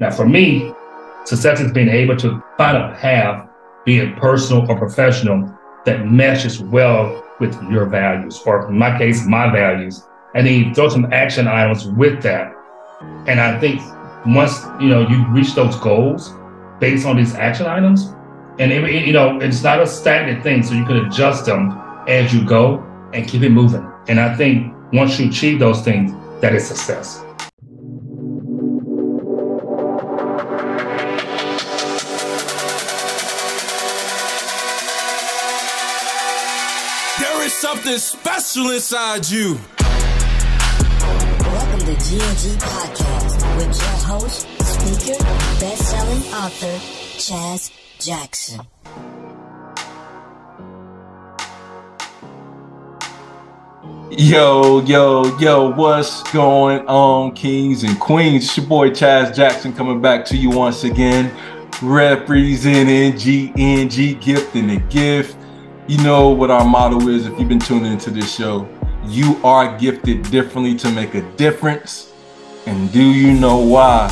Now, for me, success is being able to find a path, be it personal or professional, that meshes well with your values, or in my case, my values. And then you throw some action items with that. And I think once, you reach those goals based on these action items, and it's not a stagnant thing, so you can adjust them as you go and keep it moving. And I think once you achieve those things, that is success. There is something special inside you. Welcome to GNG Podcast with your host, speaker, best-selling author, Chaz Jackson. Yo, what's going on, kings and queens? It's your boy Chaz Jackson coming back to you once again, representing GNG, Gifting the Gift. You know what our motto is if you've been tuning into this show. You are gifted differently to make a difference. And do you know why?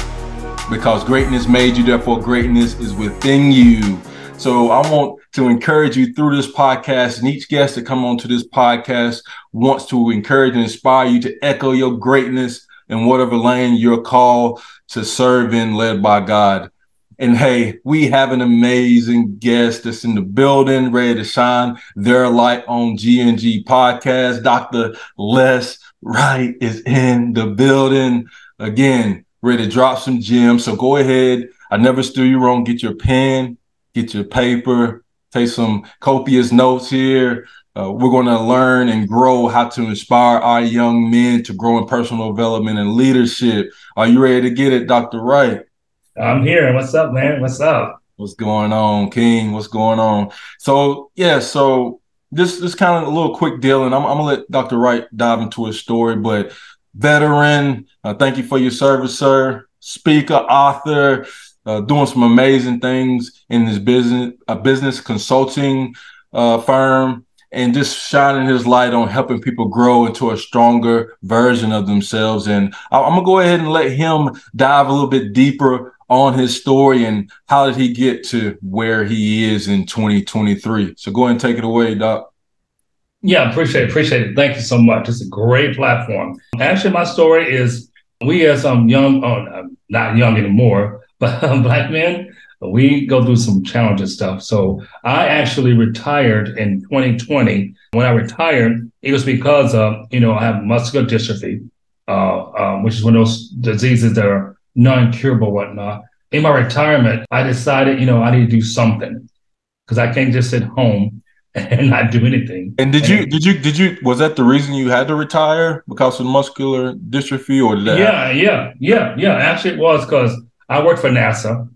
Because greatness made you, therefore greatness is within you. So I want to encourage you through this podcast, and each guest that come onto this podcast wants to encourage and inspire you to echo your greatness in whatever lane you're called to serve in, led by God. And hey, we have an amazing guest that's in the building, ready to shine their light on GNG Podcast. Dr. Les Wright is in the building again, ready to drop some gems. So go ahead. I never steer you wrong. Get your pen, get your paper, take some copious notes here. We're going to learn and grow how to inspire our young men to grow in personal development and leadership. Are you ready to get it, Dr. Wright? I'm here. What's up, man? What's up? What's going on, King? What's going on? So this kind of a little quick deal, and I'm gonna let Dr. Wright dive into his story. But veteran, thank you for your service, sir. Speaker, author, doing some amazing things in his business, a business consulting firm, and just shining his light on helping people grow into a stronger version of themselves. And I'm gonna go ahead and let him dive a little bit deeper on his story and how did he get to where he is in 2023. So go ahead and take it away, Doc. Yeah, appreciate it. Thank you so much. It's a great platform. Actually, my story is we as some young, not young anymore, but Black men, we go through some challenging stuff. So I actually retired in 2020. When I retired, it was because of, I have muscular dystrophy, which is one of those diseases that are non-curable, whatnot. In my retirement, I decided, I need to do something because I can't just sit home and not do anything. And was that the reason you had to retire, because of muscular dystrophy, or did that Yeah. Actually, it was because I worked for NASA.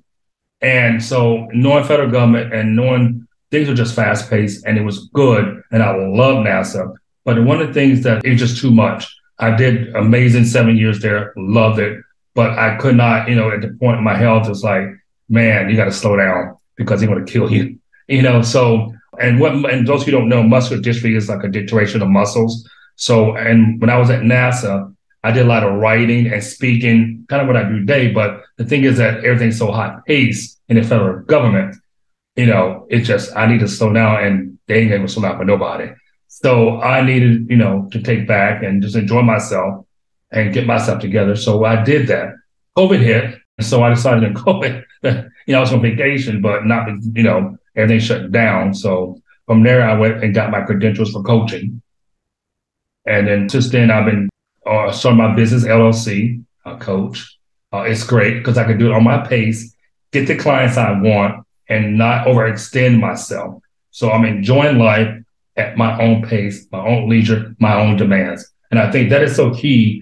And so knowing federal government and knowing things were just fast paced and it was good. And I love NASA. But one of the things that it was just too much. I did amazing 7 years there, loved it. But I could not, at the point my health was like, man, you got to slow down because they're going to kill you, So, and those who don't know, muscular dystrophy is like a deterioration of muscles. So, and when I was at NASA, I did a lot of writing and speaking, kind of what I do today. But the thing is that everything's so high paced in the federal government, I need to slow down, and they ain't going to slow down for nobody. So I needed, to take back and just enjoy myself and get myself together. So I did that. COVID hit. So I decided in COVID that, I was on vacation, but not, everything shut down. So from there, I went and got my credentials for coaching. And then since then, I've been starting my business, LLC, coach. It's great because I can do it on my pace, get the clients I want, and not overextend myself. So I'm enjoying life at my own pace, my own leisure, my own demands. And I think that is so key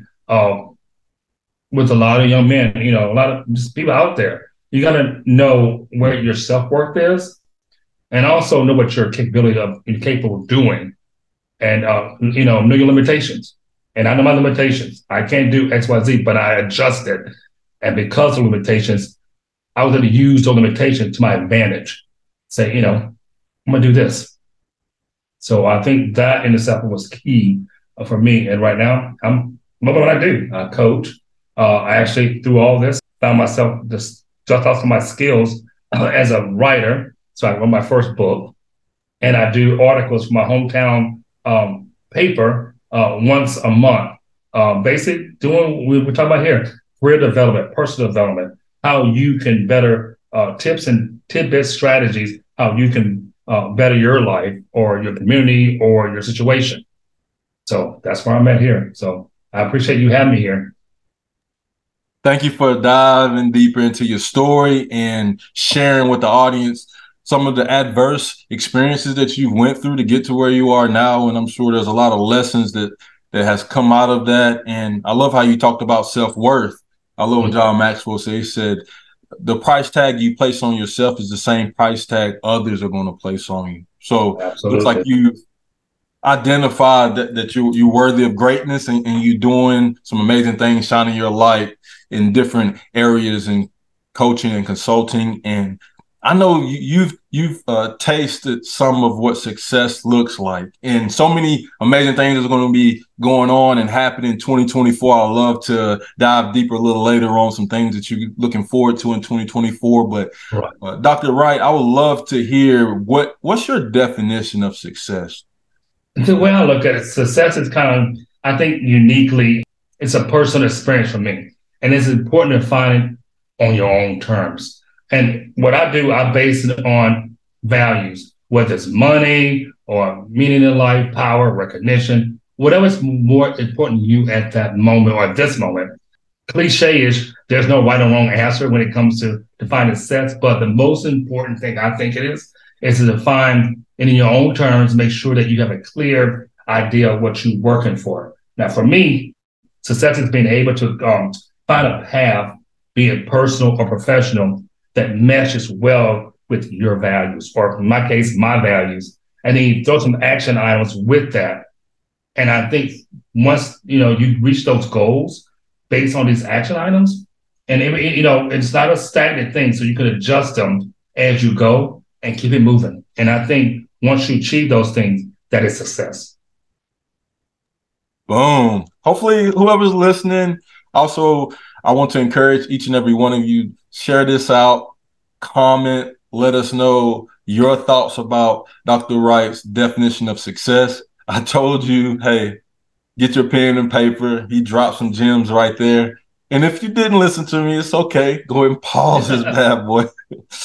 with a lot of young men, a lot of just people out there. You got to know where your self-worth is and also know what you're capable of doing and, know your limitations. And I know my limitations. I can't do X, Y, Z, but I adjusted. And because of limitations, I was going to use those limitations to my advantage. Say, I'm going to do this. So I think that in itself was key for me. And right now, what I do? I coach. I actually, through all this, found myself just off of my skills as a writer. So I wrote my first book, and I do articles for my hometown paper once a month. Basic doing we're talking about here, career development, personal development, how you can better tips and tidbits, strategies, how you can better your life or your community or your situation. So that's where I'm at here. So I appreciate you having me here. Thank you for diving deeper into your story and sharing with the audience some of the adverse experiences that you went through to get to where you are now. And I'm sure there's a lot of lessons that has come out of that. And I love how you talked about self-worth. I love what John Maxwell said. He said, the price tag you place on yourself is the same price tag others are going to place on you. So it looks like you identified that you're worthy of greatness, and you're doing some amazing things, shining your light in different areas in coaching and consulting. And I know you've tasted some of what success looks like, and so many amazing things are going to be going on and happening in 2024. I'd love to dive deeper a little later on some things that you're looking forward to in 2024. But Dr. Wright, I would love to hear what's your definition of success? The way I look at it, success is kind of, I think, uniquely, it's a personal experience for me, and it's important to find it on your own terms. And what I do, I base it on values, whether it's money or meaning in life, power, recognition, whatever's more important to you at that moment or at this moment. Cliche-ish, there's no right or wrong answer when it comes to defining success, but the most important thing I think it is to define it in your own terms, make sure that you have a clear idea of what you're working for. Now, for me, success is being able to find a path, be it personal or professional, that meshes well with your values, or in my case, my values. And then you throw some action items with that. And I think once, you reach those goals based on these action items, and it's not a stagnant thing, so you can adjust them as you go and keep it moving. And I think once you achieve those things, that is success. Boom. Hopefully whoever's listening, also, I want to encourage each and every one of you, share this out, comment, let us know your thoughts about Dr. Wright's definition of success. I told you, hey, get your pen and paper. He dropped some gems right there. And if you didn't listen to me, it's okay. Go ahead and pause this bad boy.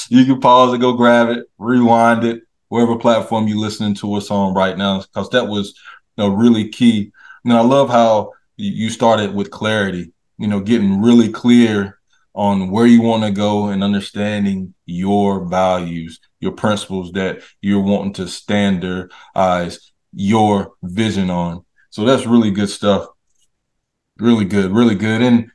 You can pause it, go grab it, rewind it, wherever platform you're listening to us on right now, because that was really key. And I love how you started with clarity, getting really clear on where you want to go and understanding your values, your principles that you're wanting to standardize your vision on. So that's really good stuff. Really good, really good. And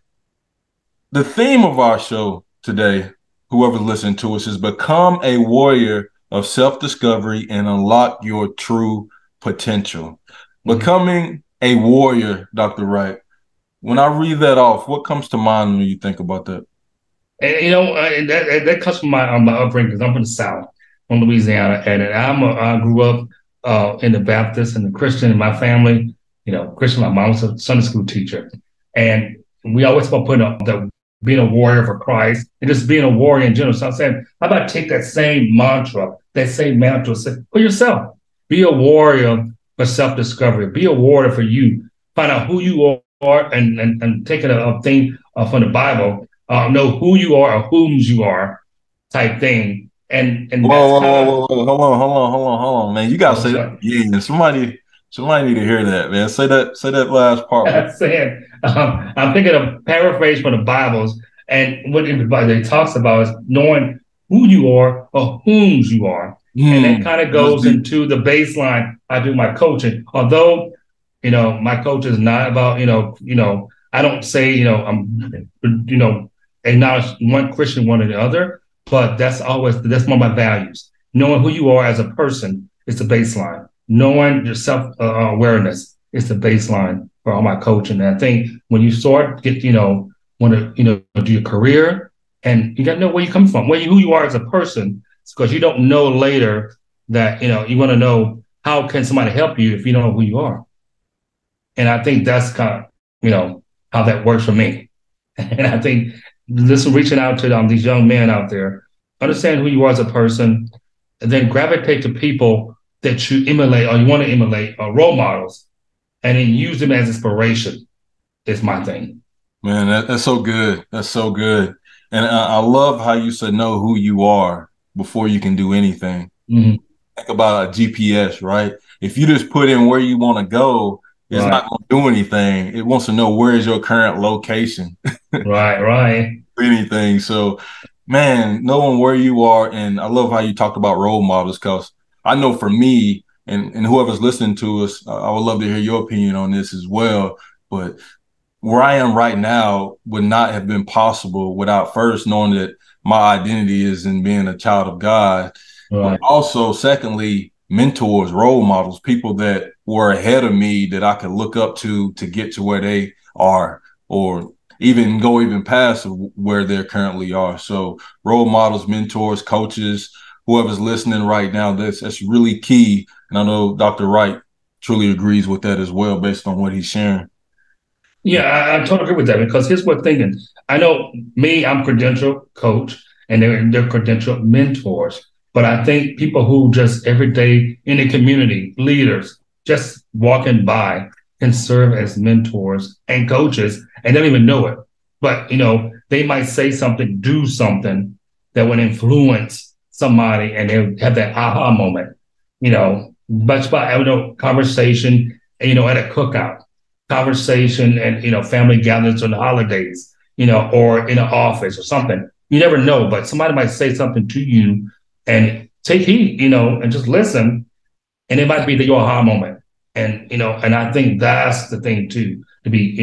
the theme of our show today, whoever's listening to us, is become a warrior of self-discovery and unlock your true potential. Mm-hmm. Becoming a warrior, Dr. Wright. When I read that off, what comes to mind when you think about that? And that comes from my upbringing, because I'm from the South, from Louisiana, and I grew up in the Baptist and the Christian in my family. Christian. My mom was a Sunday school teacher, and we always about putting up being a warrior for Christ and just being a warrior in general. So I'm saying, how about take that same mantra for yourself? Be a warrior for self-discovery. Be a warrior for you. Find out who you are, and take a thing from the Bible. Know who you are or whom's you are, type thing. And whoa, hold on, man. You gotta say that again. Somebody need to hear that, man. Say that last part. I'm thinking of paraphrase from the Bibles, and what it talks about is knowing who you are or whom's you are. And that kind of goes into the baseline I do my coaching. Although, my coach is not about, I don't say, I'm, acknowledge one Christian, one or the other, but that's one of my values. Knowing who you are as a person is the baseline. Knowing your self-awareness is the baseline for all my coaching. And I think when you start want to, do your career, and you got to know where you come from, who you are as a person, because you don't know later that, you want to know how can somebody help you if you don't know who you are. And I think that's kind of, how that works for me. And I think reaching out to these young men out there, understand who you are as a person, and then gravitate to people that you emulate or you want to emulate, or role models, and then use them as inspiration. Is my thing. Man, that's so good. That's so good. And I love how you said know who you are before you can do anything. Mm-hmm. Think about a GPS, right? If you just put in where you want to go, it's Right. not going to do anything. It wants to know where is your current location. Right. Anything. So, man, knowing where you are, and I love how you talked about role models, because I know for me and whoever's listening to us, I would love to hear your opinion on this as well. But where I am right now would not have been possible without first knowing that my identity is in being a child of God. Right. But also, secondly, mentors, role models, people that were ahead of me that I could look up to get to where they are, or even go even past where they currently are. So role models, mentors, coaches, whoever's listening right now, that's really key. And I know Dr. Wright truly agrees with that as well, based on what he's sharing. Yeah, I totally agree with that, because here's what thinking. I know me, I'm credentialed coach, and they're credentialed mentors. But I think people who just every day in the community, leaders, just walking by, can serve as mentors and coaches and don't even know it. But they might say something, do something that would influence somebody, and they have that aha moment. Much by conversation, at a cookout, conversation, and family gatherings on the holidays, or in an office or something. You never know, but somebody might say something to you, and take heed, and just listen, and it might be your aha moment. And I think that's the thing too, to be,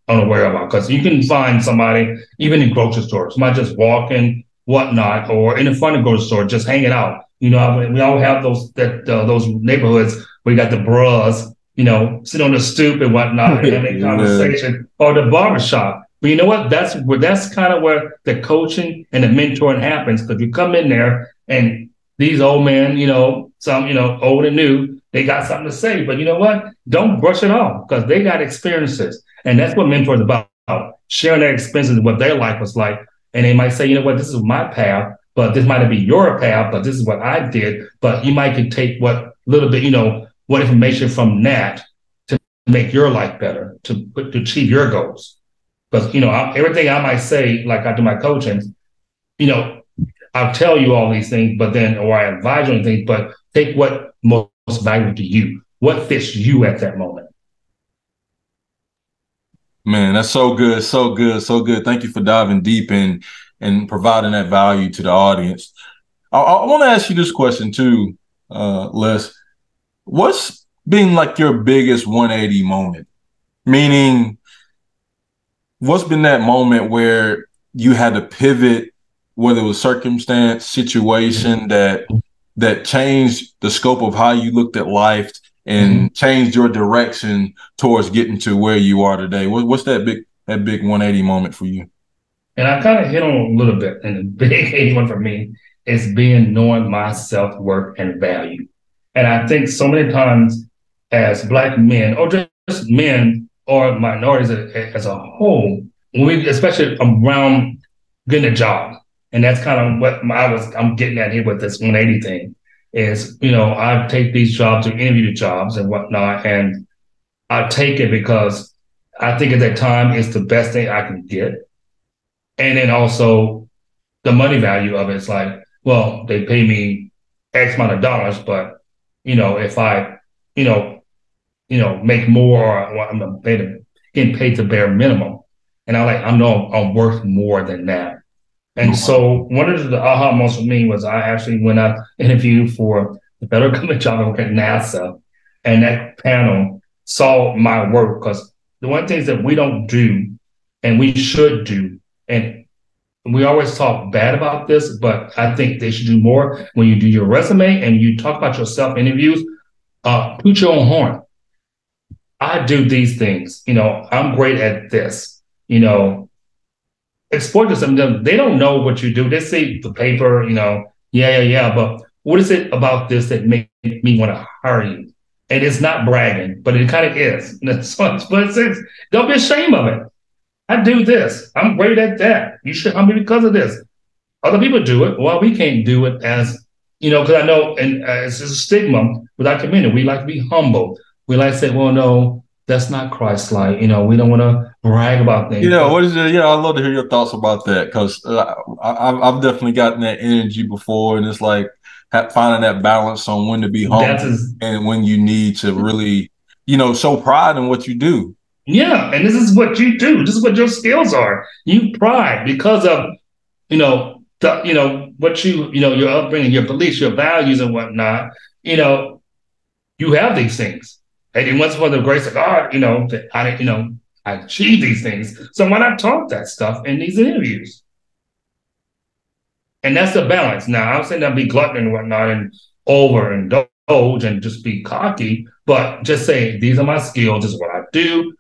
unaware about, because you can find somebody even in grocery stores, somebody just walking, whatnot, or in the front of the grocery store, just hanging out. We all have those neighborhoods where you got the bras, sitting on the stoop and whatnot, and having a conversation, or the barbershop. But you know what? That's kind of where the coaching and the mentoring happens, because you come in there and these old men, some, old and new, they got something to say. But you know what? Don't brush it off, because they got experiences. And that's what mentors about, sharing their experiences, what their life was like. And they might say, you know what, this is my path, but this might be your path, but this is what I did. But you might could take what little bit, what information from that to make your life better, to achieve your goals. Because, everything I might say, like I do my coaching, I'll tell you all these things, but then, or I advise you on things, but take what most valuable to you, what fits you at that moment. Man, that's so good, so good, so good. Thank you for diving deep in and providing that value to the audience. I want to ask you this question too, Les. What's been like your biggest 180 moment? Meaning, what's been that moment where you had to pivot, whether it was circumstance, situation that changed the scope of how you looked at life and changed your direction towards getting to where you are today? What's that big 180 moment for you? And I kind of hit on a little bit, and the big 81 for me is knowing my self-worth and value. And I think so many times as Black men, or just men or minorities as a whole, especially around getting a job, and that's kind of what I'm getting at here with this 180 thing, is, I take these jobs or interview the jobs and whatnot, and I take it because I think at that time it's the best thing I can get. And then also the money value of it's like, well, they pay me X amount of dollars, but, if I, make more, or I'm getting paid the bare minimum. And I know I'm worth more than that. And so one of the aha moments for me was I actually went out interviewed for the federal government job at NASA, and that panel saw my work, because the one things that we don't do and we should do, and we always talk bad about this, but I think they should do more when you do your resume and you talk about yourself in interviews, toot your own horn. I do these things, I'm great at this, exploit this. They don't know what you do. They see the paper, yeah. But what is it about this that make me want to hire you? And it's not bragging, but it kind of is. So, but don't be ashamed of it. I do this. I'm great at that. You should hire me because of this. Other people do it. Well, we can't do it as, because I know, and it's a stigma with our community. We like to be humble. We like to say, well, no, that's not Christ-like. We don't want to brag about things. Yeah, what is it? Yeah, I'd love to hear your thoughts about that because I've definitely gotten that energy before, and it's like finding that balance on when to be That's humble and when you need to really, show pride in what you do. yeah, and this is what you do. This is what your skills are. You pride because of what your upbringing, your beliefs, your values, and whatnot. You have these things, and it was for the grace of God. That I achieved these things. So why not talk that stuff in these interviews? And that's the balance. Now, I'm saying that be glutton and whatnot, and overindulge and just be cocky, but just say these are my skills. This is what I do.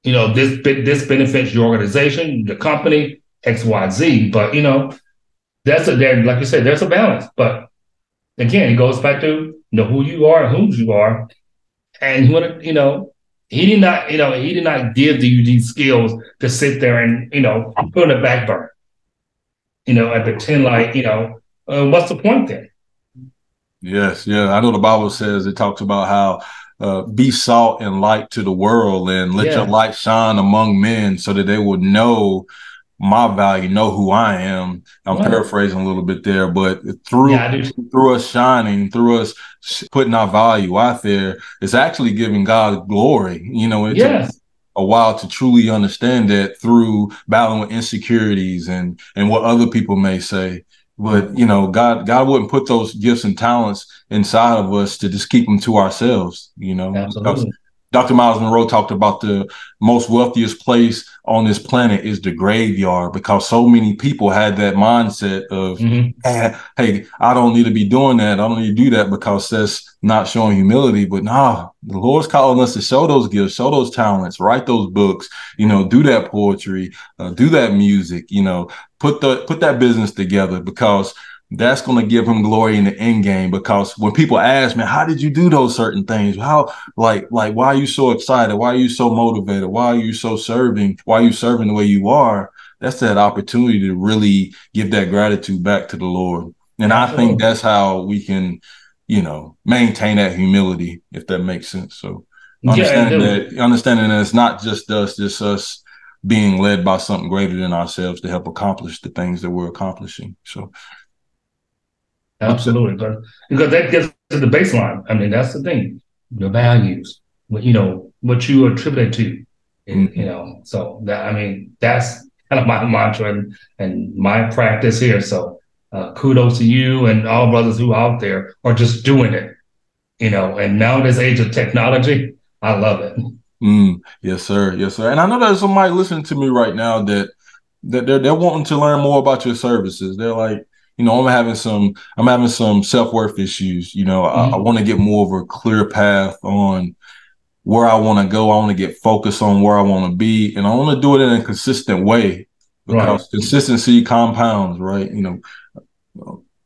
This benefits your organization, the company, X, Y, Z. But like you said, there's a balance. But again, it goes back to who you are and whose you are, and he did not give you these skills to sit there and put on the back burner, and pretend like what's the point then? Yes, yeah, I know the Bible says it talks about how be salt and light to the world, and let your light shine among men, so that they will know my value, know who I am. I'm paraphrasing a little bit there, but through us shining, through us putting our value out there, it's actually giving God glory. It takes a while to truly understand that through battling with insecurities and what other people may say. But God wouldn't put those gifts and talents inside of us to just keep them to ourselves. Absolutely. Dr. Miles Monroe talked about the most wealthiest place on this planet is the graveyard, because so many people had that mindset of, hey, I don't need to be doing that. I don't need to do that because that's not showing humility. But nah, the Lord's calling us to show those gifts, show those talents, write those books, do that poetry, do that music, put that business together, because that's going to give him glory in the end game. Because when people ask, man, how did you do those certain things? How, like, why are you so excited? Why are you so motivated? Why are you so serving? Why are you serving the way you are? That's that opportunity to really give that gratitude back to the Lord. And I think that's how we can, maintain that humility, if that makes sense. So understanding that it's not just us being led by something greater than ourselves to help accomplish the things that we're accomplishing. So absolutely, because that gets to the baseline. I mean, that's the thing. Your values, what you attribute to, So that's kind of my mantra and my practice here. So kudos to you and all brothers who are out there are just doing it. And now in this age of technology, I love it. Yes, sir. Yes, sir. And I know there's somebody listening to me right now that they're wanting to learn more about your services. They're like, I'm having some self-worth issues. I want to get more of a clear path on where I want to go. I want to get focused on where I want to be, and I want to do it in a consistent way, because consistency compounds, right?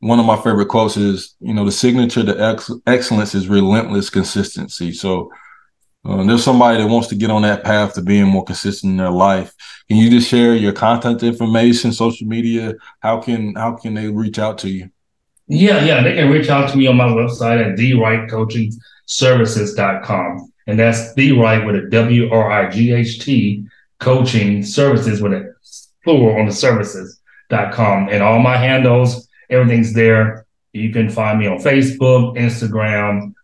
One of my favorite quotes is, the signature to excellence is relentless consistency. So there's somebody that wants to get on that path to being more consistent in their life. Can you just share your contact information, social media? How can they reach out to you? Yeah. They can reach out to me on my website at thewrightcoachingservices.com. And that's the Wright with a WRIGHT coaching services with a plural on the services.com. And all my handles, everything's there. You can find me on Facebook, Instagram,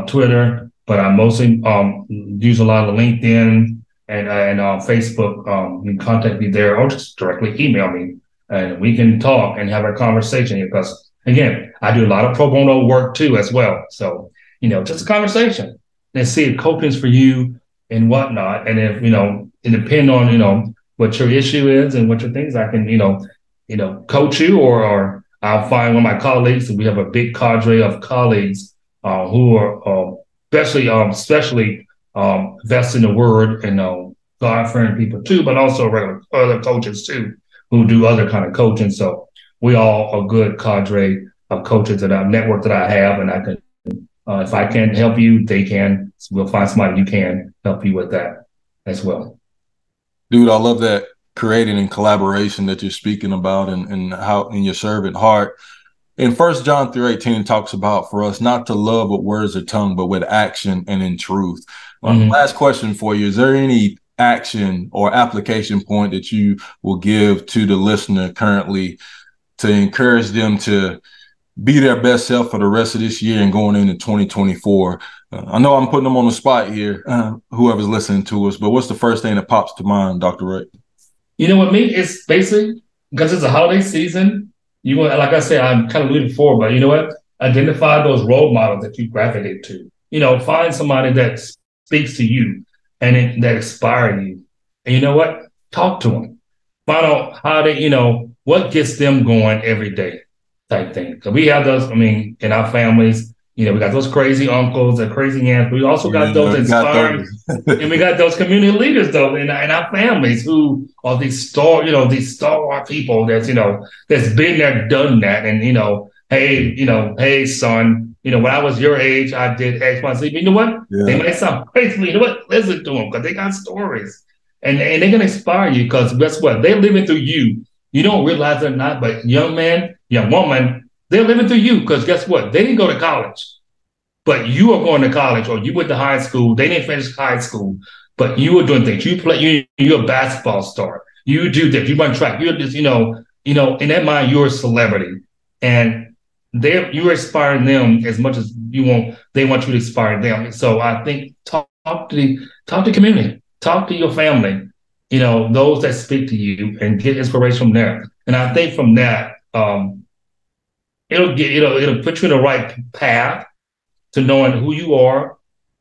Twitter. But I mostly use a lot of LinkedIn and Facebook. You can contact me there or just directly email me, and we can talk and have a conversation. Because again, I do a lot of pro bono work too as well. So just a conversation and see if coaching's for you and whatnot. And if it depends on what your issue is and what your things, I can coach you, or I'll find one of my colleagues. And we have a big cadre of colleagues who are especially invest in the word and God-fearing people too, but also regular other coaches too who do other kind of coaching. So we all a good cadre of coaches that I network that I have, and I can if I can help you, they can. We'll find somebody who can help you with that as well. Dude, I love that creating and collaboration that you're speaking about, and how in your servant heart. In 1 John 3:18 talks about for us not to love with words or tongue, but with action and in truth. Last question for you. Is there any action or application point that you will give to the listener currently to encourage them to be their best self for the rest of this year and going into 2024? I know I'm putting them on the spot here, whoever's listening to us, but what's the first thing that pops to mind, Dr. Wright? You know what, me? It's basically because it's a holiday season. You want, like I said, I'm kind of looking forward, but you know what? Identify those role models that you gravitate to. You know, find somebody that speaks to you and that inspires you. And you know what? Talk to them. Find out how they, what gets them going every day type thing. Because we have those, in our families, we got those crazy uncles and crazy aunts. We also got those inspiring, and we got those community leaders though in our families who are these stalwart people that's been there, done that, and hey son, when I was your age, I did X, Y, Z. But you know what? Yeah. They might sound crazy, but you know what? Listen to them because they got stories, and they're gonna inspire you because guess what? They're living through you. You don't realize it or not, but young man, young woman, they're living through you because guess what? They didn't go to college, but you are going to college, or you went to high school. They didn't finish high school, but you were doing things. You're a basketball star. You do this. You run track. You're just, in that mind, you're a celebrity, and you're inspiring them as much as they want you to inspire them. So I think talk to the community, talk to your family, those that speak to you, and get inspiration from there. And I think from that, it'll put you in the right path to knowing who you are,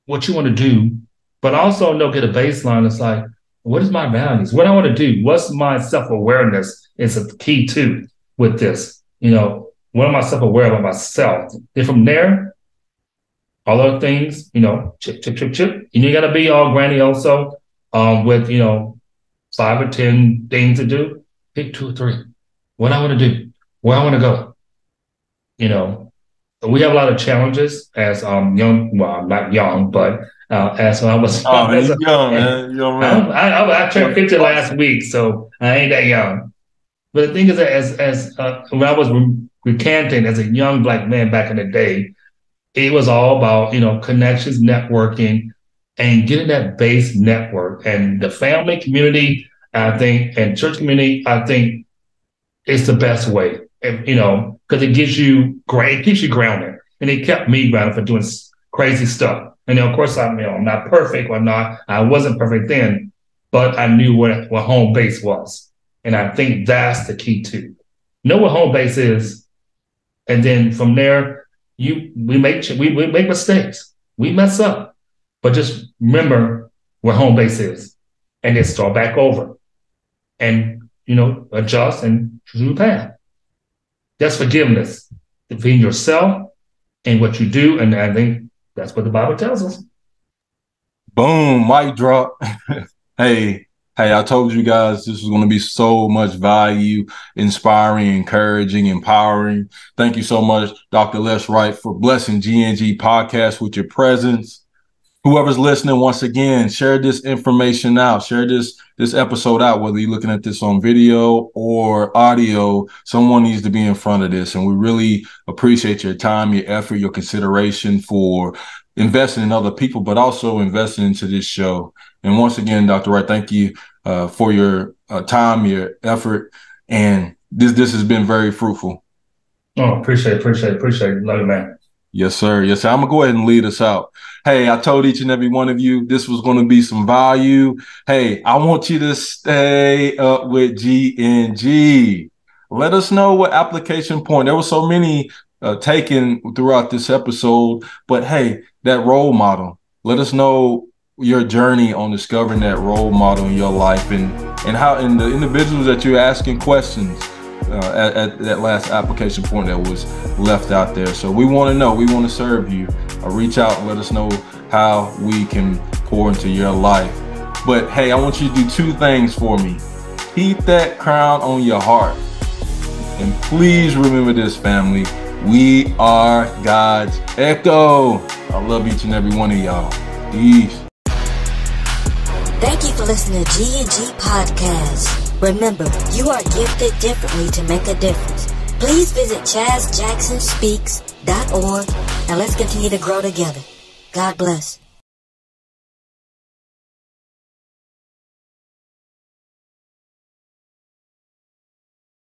what you want to do, but also get a baseline. It's like, what is my values? What I want to do? What's my self-awareness is a key too with this. What am I self-aware about myself? Then from there, all other things, chip, chip, chip, chip. You got to be all granny also with, 5 or 10 things to do. Pick 2 or 3. What I want to do, where I want to go. We have a lot of challenges as young. Well, I'm not young, but as I was. Oh, man, you're young, man. Young man. I turned 50 last week, so I ain't that young. But the thing is, as when I was recanting as a young Black man back in the day, it was all about connections, networking, and getting that base network. And the family community, I think, and church community, I think, is the best way. Because it keeps you grounded, and it kept me grounded for doing crazy stuff. And of course, I'm not perfect. I wasn't perfect then, but I knew what home base was, and I think that's the key too. Know what home base is, and then from there, we make mistakes, we mess up, but just remember where home base is, and then start back over, and adjust and choose the path. That's forgiveness between yourself and what you do. And I think that's what the Bible tells us. Boom, mic drop. Hey, I told you guys this was going to be so much value, inspiring, encouraging, empowering. Thank you so much, Dr. Les Wright, for blessing GNG podcast with your presence. Whoever's listening, once again, share this information out. Share this episode out, whether you're looking at this on video or audio. Someone needs to be in front of this. And we really appreciate your time, your effort, your consideration for investing in other people, but also investing into this show. And once again, Dr. Wright, thank you for your time, your effort. And this has been very fruitful. Oh, appreciate it. Love you, man. Yes, sir. Yes, sir. I'm going to go ahead and lead us out. Hey, I told each and every one of you this was going to be some value. Hey, I want you to stay up with GNG. Let us know what application point. There were so many taken throughout this episode, but hey, that role model. Let us know your journey on discovering that role model in your life and how in the individuals that you're asking questions. At that last application point that was left out there. So we want to know, we want to serve you. Reach out and let us know how we can pour into your life. But hey, I want you to do 2 things for me. Keep that crown on your heart. And please remember this, family. We are God's echo. I love each and every one of y'all. Peace. Thank you for listening to GNG Podcast. Remember, you are gifted differently to make a difference. Please visit ChazJacksonSpeaks.org and let's continue to grow together. God bless.